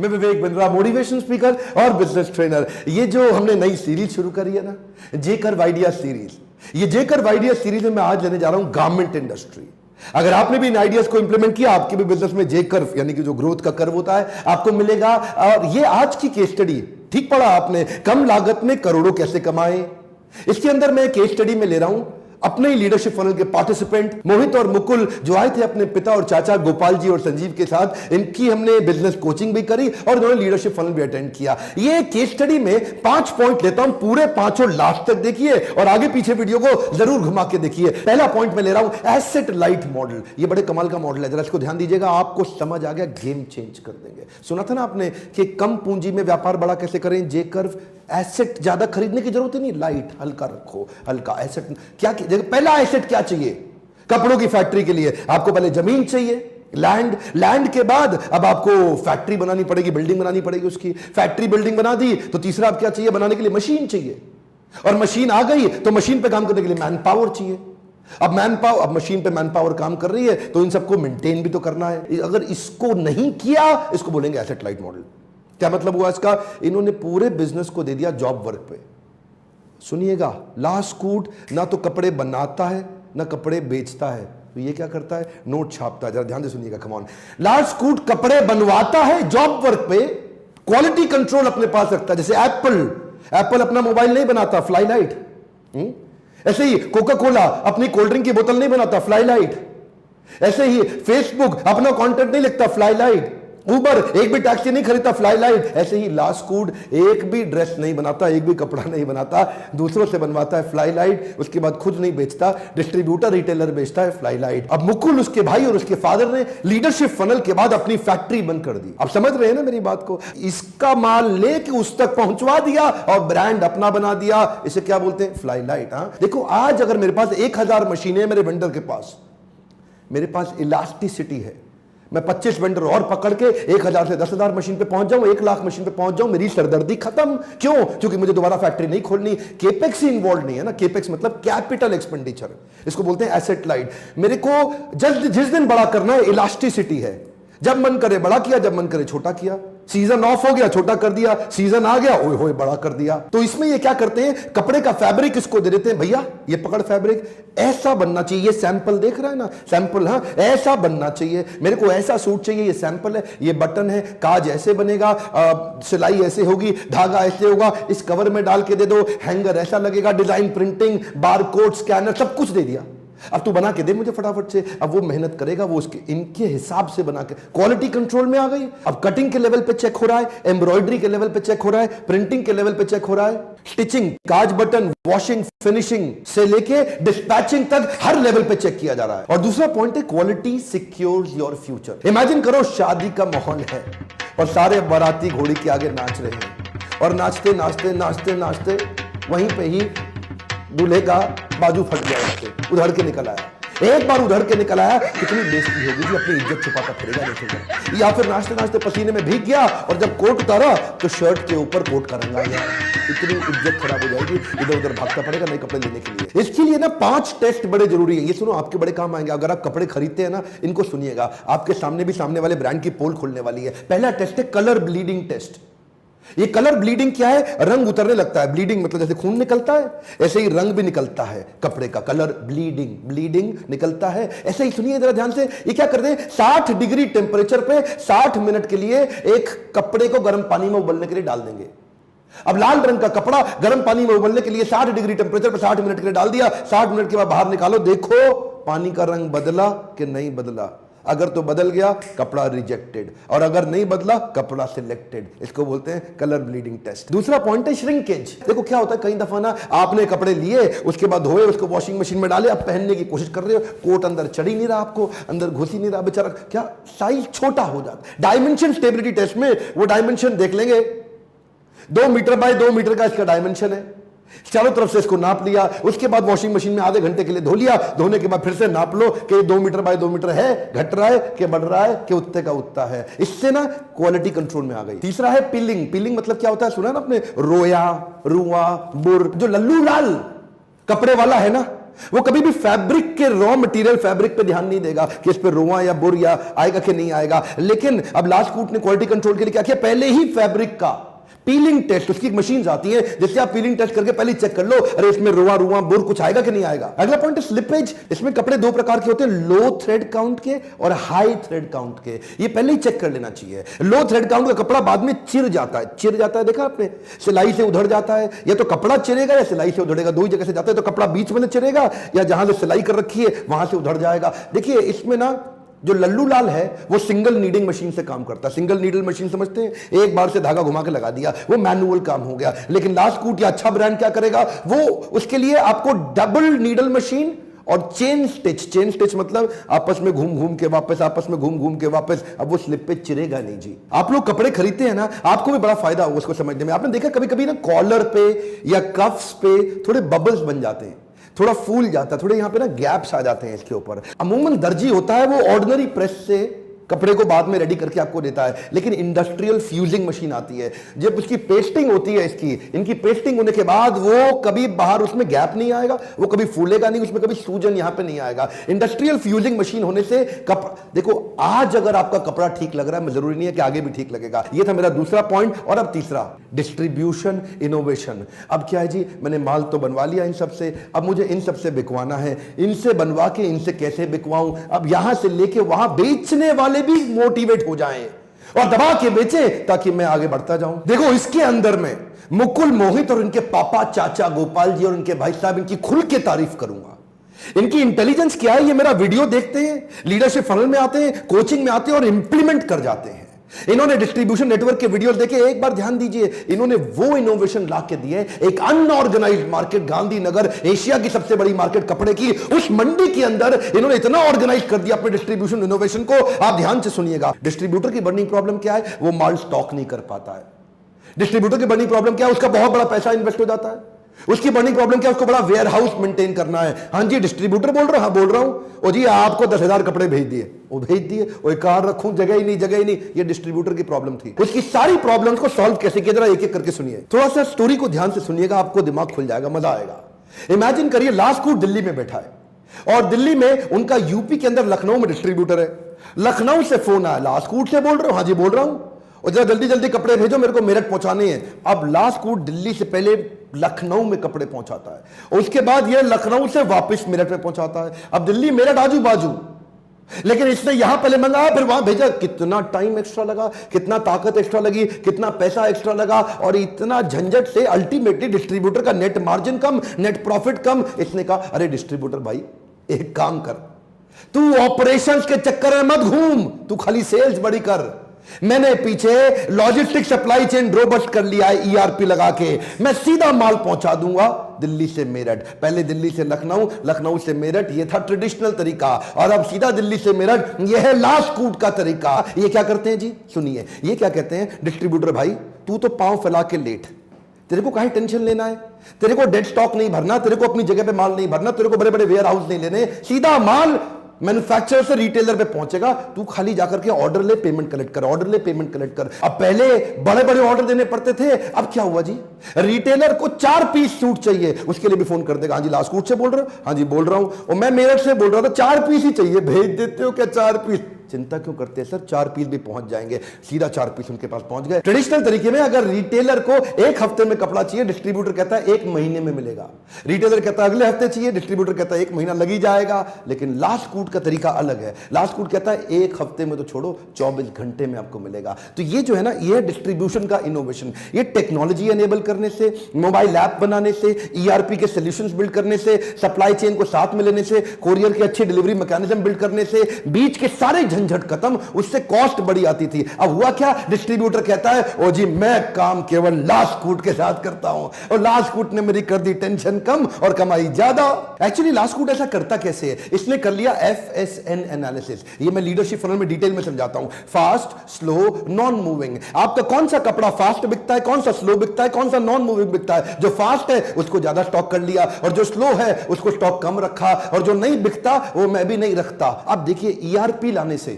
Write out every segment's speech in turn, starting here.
मैं Vivek Bindra, motivation speaker और business trainer. ये जो हमने नई सीरीज शुरू करी है ना, जे कर्व आइडिया सीरीज, ये जे कर्व आइडिया सीरीज में मैं आज लेने जा रहा हूं गारमेंट इंडस्ट्री। अगर आपने भी इन आइडियाज को इंप्लीमेंट किया, आपके भी बिजनेस में जे कर्व यानी कि जो ग्रोथ का कर्व होता है आपको मिलेगा। और ये आज की केस स्टडी, ठीक पढ़ा आपने, कम लागत में करोड़ों कैसे कमाएं। इसके अंदर मैं केस स्टडी में ले रहा हूं अपने ही लीडरशिप फनल के पार्टिसिपेंट मोहित और मुकुल, जो आए थे अपने पिता और चाचा गोपाल जी और संजीव के साथ। इनकी हमने बिजनेस कोचिंग भी करी और इन्होंने लीडरशिप फनल भी अटेंड किया। ये केस स्टडी में 5 पॉइंट लेता हूं, पूरे 5 लास्ट तक देखिए और आगे पीछे वीडियो को जरूर घुमा के देखिए। पहला पॉइंट में ले रहा हूं एसेट लाइट मॉडल। ये बड़े कमाल का मॉडल है, जरा इसको ध्यान दीजिएगा, आपको समझ आ गया, गेम चेंज कर देंगे। सुना था ना आपने कि कम पूंजी में व्यापार बड़ा कैसे करें, जे कर्व। एसेट ज्यादा खरीदने की जरूरत ही नहीं, लाइट हल्का रखो, हल्का एसेट। क्या पहला एसेट क्या चाहिए? कपड़ों की फैक्ट्री के लिए आपको पहले जमीन चाहिए, लैंड के बाद अब आपको फैक्ट्री बनानी पड़ेगी, बिल्डिंग बनानी पड़ेगी। उसकी फैक्ट्री बिल्डिंग बना दी तो तीसरा अब क्या चाहिए बनाने के लिए? मशीन चाहिए। और मशीन आ गई तो मशीन पे काम करने के लिए मैन पावर चाहिए। अब मशीन पे मैन पावर काम कर रही है तो इन सबको मेंटेन भी तो करना है। अगर इसको नहीं किया, इसको बोलेंगे एसेट लाइट मॉडल। क्या मतलब हुआ इसका? इन्होंने पूरे बिजनेस को दे दिया जॉब वर्क पे। सुनिएगा, लास्ट कूट ना तो कपड़े बनाता है ना कपड़े बेचता है, तो ये क्या करता है? नोट छापता है। जरा ध्यान से सुनिएगा, कम ऑन। लास्ट कूट कपड़े बनवाता है जॉब वर्क पे, क्वालिटी कंट्रोल अपने पास रखता है। जैसे एप्पल अपना मोबाइल नहीं बनाता, फ्लाई लाइट। ऐसे ही कोका कोला अपनी कोल्ड ड्रिंक की बोतल नहीं बनाता, फ्लाई लाइट। ऐसे ही फेसबुक अपना कंटेंट नहीं लिखता, फ्लाई लाइट। उबर एक भी टैक्सी नहीं खरीदता, फ्लाई लाइट। ऐसे ही लास्ट कूड एक भी ड्रेस नहीं बनाता, एक भी कपड़ा नहीं बनाता, दूसरों से बनवाता है, फ्लाई लाइट। उसके बाद खुद नहीं बेचता, डिस्ट्रीब्यूटर रिटेलर बेचता है, फ्लाई लाइट। अब मुकुल, उसके भाई और उसके फादर ने लीडरशिप फनल के बाद अपनी फैक्ट्री बंद कर दी। अब समझ रहे हैं ना मेरी बात को? इसका माल लेके उस तक पहुंचवा दिया और ब्रांड अपना बना दिया। इसे क्या बोलते हैं? Fly light. देखो, आज अगर मेरे पास 1000 मशीनें, मेरे वेंडर के पास, मेरे पास इलास्टिसिटी है, मैं 25 वेंडर और पकड़ के 1000 से 10,000 मशीन पे पहुंच जाऊं, 1 लाख मशीन पे पहुंच जाऊं, मेरी सरदर्दी खत्म। क्यों? क्योंकि मुझे दोबारा फैक्ट्री नहीं खोलनी। केपेक्स ही इन्वॉल्व नहीं है ना। केपेक्स मतलब कैपिटल एक्सपेंडिचर, इसको बोलते हैं एसेट लाइट। मेरे को जिस दिन बड़ा करना है, इलास्टिसिटी है। जब मन करे बड़ा किया, जब मन करे छोटा किया। सीजन ऑफ हो गया, छोटा कर दिया, सीजन आ गया, ओए होए बड़ा कर दिया। तो इसमें ये क्या करते हैं? कपड़े का फैब्रिक इसको दे देते हैं, भैया ये पकड़, फैब्रिक ऐसा बनना चाहिए। ये सैंपल देख रहा है ना, सैंपल, हाँ ऐसा बनना चाहिए, मेरे को ऐसा सूट चाहिए, ये सैंपल है, ये बटन है, काज ऐसे बनेगा, सिलाई ऐसे होगी, धागा ऐसे होगा, इस कवर में डाल के दे दो, हैंगर ऐसा लगेगा, डिजाइन, प्रिंटिंग, बारकोड, स्कैनर, सब कुछ दे दिया। अब तू बना के दे मुझे फटाफट से। अब वो मेहनत करेगा, वो उसके इनके हिसाब से बना के, क्वालिटी कंट्रोल में आ गई। अब कटिंग के लेवल पे चेक हो रहा है, एम्ब्रॉयडरी के लेवल पे चेक हो रहा है, प्रिंटिंग के लेवल पे चेक हो रहा है, स्टिचिंग, काज, बटन, वॉशिंग, फिनिशिंग से लेके डिस्पैचिंग तक हर लेवल पे चेक किया जा रहा है। और दूसरा पॉइंट है quality secures your future. Imagine करो शादी का माहौल है और सारे बाराती घोड़ी के आगे नाच रहे हैं और नाचते नाचते नाचते नाचते वहीं पे ही दूल्हे का बाजू फट गया, उधड़ के निकल आया। एक बार उधड़ के निकल आया, कितनी बेइज्जती होगी जी, अपनी इज्जत छुपाता फिरेगा देखोगे। या फिर नाचते नाचते पसीने में भीग गया और जब कोट उतारा तो शर्ट के ऊपर कोट का रंग आ गया, इतनी इज्जत खराब हो जाएगी, इधर उधर भागता पड़ेगा नए कपड़े लेने के लिए। इसके लिए ना 5 टेस्ट बड़े जरूरी है। ये सुनो, आपके बड़े काम आएंगे। अगर आप कपड़े खरीदते हैं ना, इनको सुनिएगा, आपके सामने भी सामने वाले ब्रांड की पोल खुलने वाली है। पहला टेस्ट है कलर ब्लीडिंग टेस्ट। ये कलर ब्लीडिंग क्या है? रंग उतरने लगता है। ब्लीडिंग मतलब जैसे खून निकलता है, ऐसे ही रंग भी निकलता है कपड़े का। कलर ब्लीडिंग निकलता है। ऐसे ही सुनिए जरा ध्यान से, ये क्या करते हैं? 60 डिग्री टेंपरेचर पे 60 मिनट के लिए एक कपड़े को गर्म पानी में उबलने के लिए डाल देंगे। अब लाल रंग का कपड़ा गर्म पानी में उबलने के लिए 60 डिग्री टेंपरेचर पर 60 मिनट के लिए डाल दिया। 60 मिनट के बाद बाहर निकालो, देखो पानी का रंग बदला कि नहीं बदला। अगर तो बदल गया, कपड़ा रिजेक्टेड, और अगर नहीं बदला, कपड़ा सिलेक्टेड। इसको बोलते हैं कलर ब्लीडिंग टेस्ट। दूसरा पॉइंट है श्रिंकेज। देखो क्या होता है, कई दफा ना आपने कपड़े लिए, उसके बाद धोए, उसको वॉशिंग मशीन में डाले, अब पहनने की कोशिश कर रहे हो, कोट अंदर चढ़ ही नहीं रहा, आपको अंदर घुस ही नहीं रहा, बेचारा क्या साइज छोटा हो जाता। डायमेंशन स्टेबिलिटी टेस्ट में वो डायमेंशन देख लेंगे, 2 मीटर बाय 2 मीटर का इसका डायमेंशन है, चारों तरफ से इसको नाप लिया, उसके बाद वॉशिंग मशीन में आधे घंटे के लिए धो लिया, धोने के बाद फिर से नाप लो कि 2 मीटर बाय 2 मीटर है, घट रहा है कि बढ़ रहा है कि उत्ते का उत्ता है। इससे ना क्वालिटी कंट्रोल में आ गई। तीसरा है पिलिंग। पिलिंग मतलब क्या होता है? सुना ना आपने, रोया, रुआ, बुर। जो लल्लू लाल कपड़े वाला है ना, वो कभी भी फैब्रिक के रॉ मटेरियल फैब्रिक पे ध्यान नहीं देगा कि इस पे रोआ या बुर या आएगा कि नहीं आएगा। लेकिन अब लास्टकूट ने क्वालिटी कंट्रोल के लिए क्या किया, पहले ही फैब्रिक का पीलिंग टेस्ट, उसकी एक मशीन आती है जिससे आप पीलिंग टेस्ट करके पहले चेक कर लो, अरे इसमें रोआ रुआ बुर कुछ आएगा कि नहीं आएगा। अगला पॉइंट है स्लिपेज। इसमें कपड़े दो प्रकार के होते हैं, लो थ्रेड काउंट के और हाई थ्रेड काउंट के। ये पहले ही चेक कर लेना चाहिए। लो थ्रेड काउंट का कपड़ा बाद में चिर जाता है, देखा आपने, सिलाई से उधड़ जाता है, या तो कपड़ा चिरेगा या सिलाई से उधड़ेगा, दो ही जगह से जाता है। तो कपड़ा बीच में चिरेगा या जहां से सिलाई कर रखी है वहां से उधड़ जाएगा। देखिए इसमें ना जो लल्लू लाल है वो सिंगल नीडिंग मशीन से काम करता है। सिंगल नीडल मशीन समझते हैं, एक बार से धागा घुमा के लगा दिया, वो मैनुअल काम हो गया। लेकिन लास्टकूट या अच्छा ब्रांड क्या करेगा, वो उसके लिए आपको डबल नीडल मशीन और चेन स्टिच मतलब आपस में घूम घूम के वापस, अब वो स्लिप पे चिरेगा नहीं जी। आप लोग कपड़े खरीदते हैं ना, आपको भी बड़ा फायदा होगा उसको समझने में। आपने देखा कभी कभी ना कॉलर पे या कफ्स पे थोड़े बबल्स बन जाते हैं, थोड़ा फूल जाता है, थोड़े यहां पे ना गैप्स आ जाते हैं इसके ऊपर। अमूमन दर्जी होता है वो ऑर्डिनरी प्रेस से कपड़े को बाद में रेडी करके आपको देता है, लेकिन इंडस्ट्रियल फ्यूजिंग मशीन आती है, जब उसकी पेस्टिंग होती है, इनकी पेस्टिंग होने के बाद वो कभी बाहर उसमें गैप नहीं आएगा, वो कभी फूलेगा नहीं, उसमें कभी सूजन यहां पे नहीं आएगा। इंडस्ट्रियल फ्यूजिंग मशीन होने से देखो आज अगर आपका कपड़ा ठीक लग रहा है, जरूरी नहीं है कि आगे भी ठीक लगेगा। ये था मेरा दूसरा पॉइंट। और अब तीसरा, डिस्ट्रीब्यूशन इनोवेशन। अब क्या है जी, मैंने माल तो बनवा लिया इन सबसे, अब मुझे इन सबसे बिकवाना है, इनसे बनवा के इनसे कैसे बिकवाऊं, अब यहां से लेके वहां बेचने वाले भी मोटिवेट हो जाएं और दबा के बेचें ताकि मैं आगे बढ़ता जाऊं। देखो इसके अंदर में मुकुल मोहित और इनके पापा चाचा गोपाल जी और इनके भाई साहब, इनकी खुल के तारीफ करूंगा। इनकी इंटेलिजेंस क्या है, ये मेरा वीडियो देखते हैं, लीडरशिप फनल में आते हैं, कोचिंग में आते हैं और इंप्लीमेंट कर जाते हैं। इन्होंने डिस्ट्रीब्यूशन नेटवर्क के वीडियोस देखे, एक बार ध्यान दीजिए, इन्होंने वो इनोवेशन ला के दिए। एक अनऑर्गेनाइज्ड मार्केट, गांधीनगर एशिया की सबसे बड़ी मार्केट कपड़े की, उस मंडी के अंदर इन्होंने इतना ऑर्गेनाइज कर दिया अपने डिस्ट्रीब्यूशन इनोवेशन को। आप ध्यान से सुनिएगा, डिस्ट्रीब्यूटर की बर्निंग प्रॉब्लम क्या है, वो माल स्टॉक नहीं कर पाता है। डिस्ट्रीब्यूटर की बर्निंग प्रॉब्लम क्या है, उसका बहुत बड़ा पैसा इन्वेस्ट हो जाता है। उसकी बर्निंग प्रॉब्लम क्या है, उसको बड़ा वेयर हाउस मेंटेन करना है। हाँ जी डिस्ट्रीब्यूटर बोल रहा, हाँ बोल रहा हूं। ओ जी आपको 10,000 कपड़े भेज दिए, वो भेज दिए, वो कहां रखूं, जगह ही नहीं। ये डिस्ट्रीब्यूटर की प्रॉब्लम थी। उसकी सारी प्रॉब्लम्स को सॉल्व कैसे किया, जरा एक एक करके सुनिए। थोड़ा सा स्टोरी को ध्यान से सुनिएगा, आपको दिमाग खुल जाएगा, मजा आएगा। इमेजिन करिए लास्टकूट दिल्ली में बैठा है और दिल्ली में उनका यूपी के अंदर लखनऊ में डिस्ट्रीब्यूटर है। लखनऊ से फोन आया, लास्टकूट से बोल रहे हो, हाँ जी बोल रहा हूं, और जरा जल्दी जल्दी कपड़े भेजो, मेरे को मेरठ पहुंचाने हैं। अब लास्टकूट दिल्ली से पहले लखनऊ में कपड़े पहुंचाता है और उसके बाद यह लखनऊ से वापस मेरठ में पहुंचाता है। अब दिल्ली मेरठ आजू बाजू, लेकिन इसने यहां पहले मंगाया फिर वहां भेजा। कितना टाइम एक्स्ट्रा लगा, कितना ताकत एक्स्ट्रा लगी, कितना पैसा एक्स्ट्रा लगा, और इतना झंझट से अल्टीमेटली डिस्ट्रीब्यूटर का नेट मार्जिन कम, नेट प्रॉफिट कम। इसने कहा अरे डिस्ट्रीब्यूटर भाई एक काम कर, तू ऑपरेशंस के चक्कर में मत घूम, तू खाली सेल्स बड़ी कर। मैंने पीछे लॉजिस्टिक सप्लाई चेन रोबस्ट कर लिया है ईआरपी लगा के, मैं सीधा माल पहुंचा दूंगा दिल्ली से मेरठ। पहले दिल्ली से लखनऊ, लखनऊ से मेरठ, यह था ट्रेडिशनल तरीका, और अब सीधा दिल्ली से मेरठ, यह है लास्टकूट का तरीका। ये क्या करते हैं जी, सुनिए, ये क्या कहते हैं, डिस्ट्रीब्यूटर भाई तू तो पांव फैला के लेट, तेरे को काहे टेंशन लेना है, तेरे को डेड स्टॉक नहीं भरना, तेरे को अपनी जगह पे माल नहीं भरना, तेरे को बड़े बड़े वेयर हाउस नहीं लेने, सीधा माल मैन्युफैक्चरर से रिटेलर पे पहुंचेगा। तू खाली जाकर के ऑर्डर ले, पेमेंट कलेक्ट कर, ऑर्डर ले, पेमेंट कलेक्ट कर। अब पहले बड़े बड़े ऑर्डर देने पड़ते थे, अब क्या हुआ जी, रिटेलर को 4 पीस सूट चाहिए, उसके लिए भी फोन कर देगा, हाँ जी लास्टकूट से बोल रहे हो, हाँ जी बोल रहा हूं, और मैं मेरठ से बोल रहा था 4 पीस ही चाहिए, भेज देते हो क्या 4 पीस। चिंता क्यों करते हैं सर, 4 पीस भी पहुंच जाएंगे, सीधा 4 पीस उनके पास पहुंच गए। ट्रेडिशनल तरीके में अगर रिटेलर को 1 हफ्ते में कपड़ा चाहिए, डिस्ट्रीब्यूटर कहता है 1 महीने में मिलेगा, रिटेलर कहता है अगले हफ्ते चाहिए, डिस्ट्रीब्यूटर कहता है 1 महीना लग ही जाएगा। लेकिन लास्टकूट का तरीका अलग है, लास्टकूट कहता है 1 हफ्ते में तो छोड़ो, 24 घंटे में आपको मिलेगा। तो ये जो है ना, ये डिस्ट्रीब्यूशन का इनोवेशन, ये टेक्नोलॉजी एनेबल करने से, मोबाइल ऐप बनाने से, ईआरपी के सॉल्यूशंस बिल्ड करने से, सप्लाई चेन को साथ में लेने से, कोरियर की अच्छी डिलीवरी मैकेनिज्म बिल्ड करने से, बीच के सारे झंझट खत्म, उससे कॉस्ट बड़ी आती थी। अब हुआ क्या, डिस्ट्रीब्यूटर कहता है ओ जी मैं काम केवल लास्टकूट के साथ करता हूं, और लास्टकूट ने मेरी कर दी टेंशन कम और कमाई ज्यादा। एक्चुअली लास्टकूट ऐसा करता कैसे है, इसने कर लिया FSN एनालिसिस। ये मैं लीडरशिप फनल में डिटेल में समझाता हूं, फास्ट, स्लो, नॉन मूविंग। आपका कौन सा कपड़ा फास्ट बिकता है, कौन सा स्लो बिकता है, कौन सा नॉन मूविंग बिकता है। जो फास्ट है उसको ज्यादा स्टॉक कर लिया, और जो स्लो है उसको स्टॉक कम रखा, और जो नहीं बिकता वो मैं भी नहीं रखता। अब देखिए ईआरपी लाने से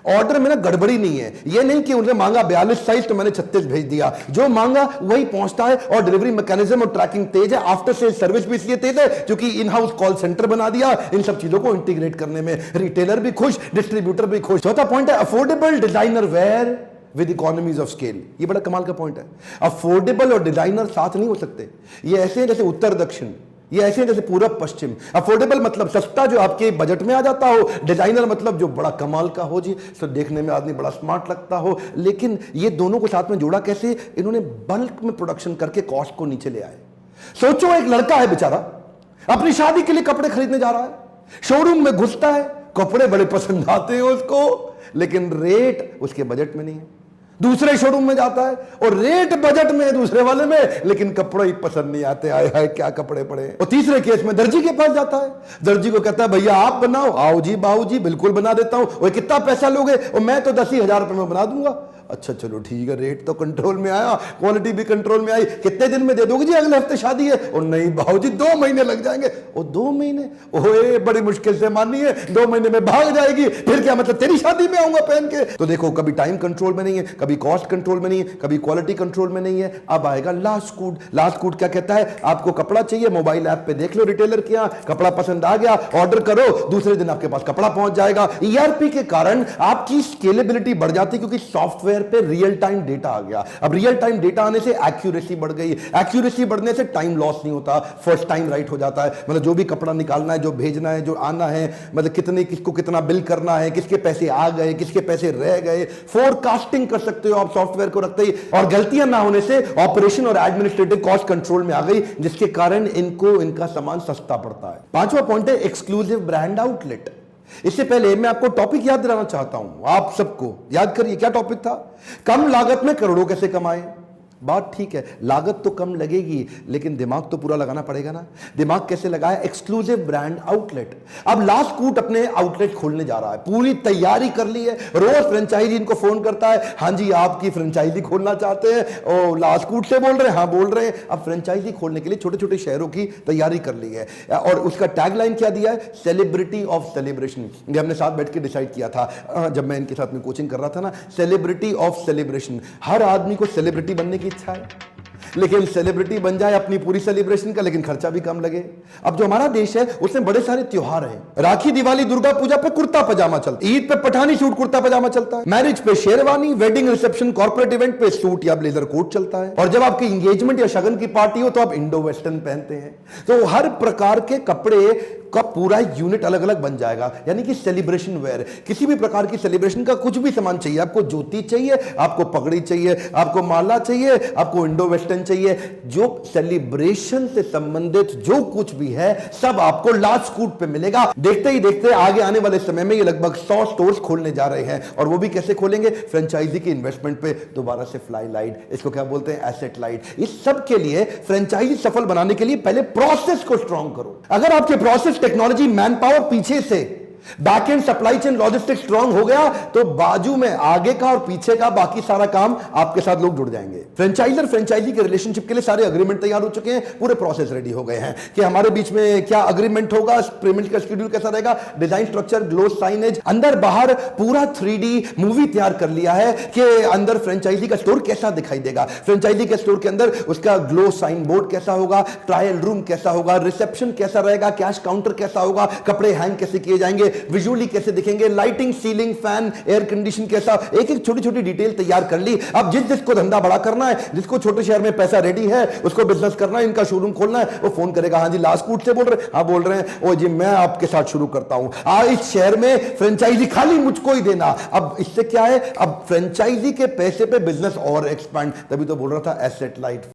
ऑर्डर में ना गड़बड़ी नहीं है। ये नहीं कि उन्होंने मांगा 42 साइज तो मैंने 36 भेज दिया, जो मांगा वही पहुंचता है। और डिलीवरी मैकेनिज्म और ट्रैकिंग तेज है, आफ्टर सेल सर्विस भी इसलिए तेज है क्योंकि इन हाउस कॉल सेंटर बना दिया इन सब चीजों को इंटीग्रेट करने में। रिटेलर भी खुश, डिस्ट्रीब्यूटर भी खुश। चौथा पॉइंट है affordable designer wear with economies of scale. ये बड़ा कमाल का पॉइंट है। अफोर्डेबल और डिजाइनर साथ नहीं हो सकते। ये ऐसे हैं जैसे उत्तर दक्षिण, ये ऐसे हैं जैसे पूरब पश्चिम। अफोर्डेबल मतलब सस्ता जो आपके बजट में आ जाता हो, डिजाइनर मतलब जो बड़ा कमाल का हो जी, तो देखने में आदमी बड़ा स्मार्ट लगता हो। लेकिन ये दोनों को साथ में जोड़ा कैसे? इन्होंने बल्क में प्रोडक्शन करके कॉस्ट को नीचे ले आए। सोचो एक लड़का है बेचारा, अपनी शादी के लिए कपड़े खरीदने जा रहा है, शोरूम में घुसता है, कपड़े बड़े पसंद आते हैं उसको, लेकिन रेट उसके बजट में नहीं है। दूसरे शोरूम में जाता है और रेट बजट में है दूसरे वाले में, लेकिन कपड़े ही पसंद नहीं आते। आए हाय क्या कपड़े पड़े। और तीसरे केस में दर्जी के पास जाता है, दर्जी को कहता है भैया आप बनाओ। आओ जी बाबू जी बिल्कुल बना देता हूं। और कितना पैसा लोगे? और मैं तो 10,000 रुपए में बना दूंगा। अच्छा चलो ठीक है, रेट तो कंट्रोल में आया, क्वालिटी भी कंट्रोल में आई। कितने दिन में दे दोगे जी? अगले हफ्ते शादी है। और नहीं बाबू जी 2 महीने लग जाएंगे। और 2 महीने? ओए बड़ी मुश्किल से मानी है, 2 महीने में भाग जाएगी। फिर क्या मतलब तेरी शादी में आऊंगा पहन के? तो देखो कभी टाइम कंट्रोल में नहीं है, कभी कॉस्ट कंट्रोल में नहीं है, कभी क्वालिटी कंट्रोल में नहीं है। अब आएगा लास्ट कूड। लास्ट कूड क्या कहता है? आपको कपड़ा चाहिए, मोबाइल ऐप पे देख लो रिटेलर के यहां, कपड़ा पसंद आ गया, ऑर्डर करो, दूसरे दिन आपके पास कपड़ा पहुंच जाएगा। ईआरपी के कारण आपकी स्केलेबिलिटी बढ़ जाती है क्योंकि सॉफ्टवेयर पे रियल टाइम डेटा आ गया। अब रियल टाइम डेटा आने से एक्यूरेसी बढ़ गई, एक्यूरेसी बढ़ने से टाइम लॉस नहीं होता, फर्स्ट टाइम राइट हो जाता है। मतलब जो भी कपड़ा निकालना है, जो भेजना है, जो आना है, मतलब कितने किसको कितना बिल करना है, किसके पैसे आ गए, किसके पैसे रह गए, फोरकास्टिंग कर सकते हो आप सॉफ्टवेयर को रखते ही। और गलतियां ना होने से ऑपरेशन और एडमिनिस्ट्रेटिव कॉस्ट कंट्रोल में आ गई, जिसके कारण इनको इनका सामान सस्ता पड़ता है। पांचवा पॉइंट है एक्सक्लूसिव ब्रांड आउटलेट। इससे पहले मैं आपको टॉपिक याद दिलाना चाहता हूं, आप सबको याद करिए क्या टॉपिक था? कम लागत में करोड़ों कैसे कमाएं। बात ठीक है, लागत तो कम लगेगी लेकिन दिमाग तो पूरा लगाना पड़ेगा ना। दिमाग कैसे लगाया? Exclusive brand outlet. अब लास्ट कूट अपने आउटलेट खोलने जा रहा है, पूरी तैयारी कर ली है। रोज फ्रेंचाइजी इनको फोन करता है, हाँ जी आपकी फ्रेंचाइजी खोलना चाहते हैं। और लास्ट कूट से बोल रहे हैं? हाँ बोल रहे हैं। अब फ्रेंचाइजी खोलने के लिए छोटे छोटे शहरों की तैयारी कर ली है। और उसका टैगलाइन क्या दिया है? Celebrity of celebration. ये हमने साथ बैठ के डिसाइड किया था जब मैं इनके साथ में कोचिंग कर रहा था ना। Celebrity of celebration. हर आदमी को सेलिब्रिटी बनने की इच्छा है, लेकिन सेलिब्रिटी बन जाए अपनी पूरी सेलिब्रेशन का, लेकिन खर्चा भी कम लगे। अब जो हमारा देश है उसमें बड़े सारे त्योहार हैं। राखी, दिवाली, दुर्गा पूजा पे कुर्ता पजामा चलता है, ईद पे पठानी सूट कुर्ता पजामा चलता है, मैरिज पे sherwani, wedding reception corporate event पे सूट या ब्लेजर कोट चलता है, और जब आपकी एंगेजमेंट या शगन की पार्टी हो तो आप इंडो वेस्टर्न पहनते हैं। तो हर प्रकार के कपड़े का पूरा यूनिट अलग अलग बन जाएगा, यानी कि सेलिब्रेशन वेयर। किसी भी प्रकार की सेलिब्रेशन का कुछ भी सामान चाहिए, आपको ज्योति चाहिए, आपको पगड़ी चाहिए, आपको माला चाहिए, आपको इंडो वेस्टर्न चाहिए, जो सेलिब्रेशन से संबंधित जो कुछ भी है सब आपको लास्ट कूट पे मिलेगा। देखते ही देखते आगे आने वाले समय में ये लगभग 100 स्टोर्स खोलने जा रहे हैं, और वो भी कैसे खोलेंगे? फ्रेंचाइजी की इन्वेस्टमेंट पे दोबारा से फ्लाई लाइट, इसको क्या बोलते हैं? Asset light. इस सब के लिए फ्रेंचाइजी सफल बनाने के लिए पहले प्रोसेस को स्ट्रॉन्ग करो। अगर आपके प्रोसेस, टेक्नोलॉजी, मैन पावर पीछे से back and supply chain logistics strong हो गया तो बाजू में आगे का और पीछे का बाकी सारा काम आपके साथ लोग जुड़ जाएंगे। फ्रेंचाइजर फ्रेंचाइजी के रिलेशनशिप के लिए सारे अग्रीमेंट तैयार हो चुके हैं, पूरे प्रोसेस रेडी हो गए हैं कि हमारे बीच में क्या अग्रीमेंट होगा, पेमेंट का शेड्यूल कैसा रहेगा, डिजाइन स्ट्रक्चर, ग्लोस साइनेज, अंदर बाहर पूरा 3D मूवी तैयार कर लिया है कि अंदर फ्रेंचाइजी का स्टोर कैसा दिखाई देगा, फ्रेंचाइजी के स्टोर के अंदर उसका ग्लो साइन बोर्ड कैसा होगा, ट्रायल रूम कैसा होगा, रिसेप्शन कैसा रहेगा, कैश काउंटर कैसा होगा, कपड़े हैंग कैसे किए जाएंगे, विजुअली कैसे दिखेंगे, lighting, ceiling, fan, air condition कैसा, एक एक छोटी छोटी डिटेल तैयार कर ली। अब जिसको धंधा बड़ा करना है, जिसको छोटे शहर में पैसा रेडी है, उसको बिजनेस करना है, इनका शोरूम खोलना है, वो फोन करेगा, हाँ जी लास्ट कूट से बोल रहे हैं? हाँ बोल रहे हैं। ओ जी मैं आपके साथ शुरू करता हूं, इस शहर में फ्रेंचाइजी खाली मुझको ही देना। अब इससे क्या है? अब फ्रेंचाइजी के पैसे पे बिजनेस और एक्सपांड। तभी तो बोल रहा था एसेट लाइट।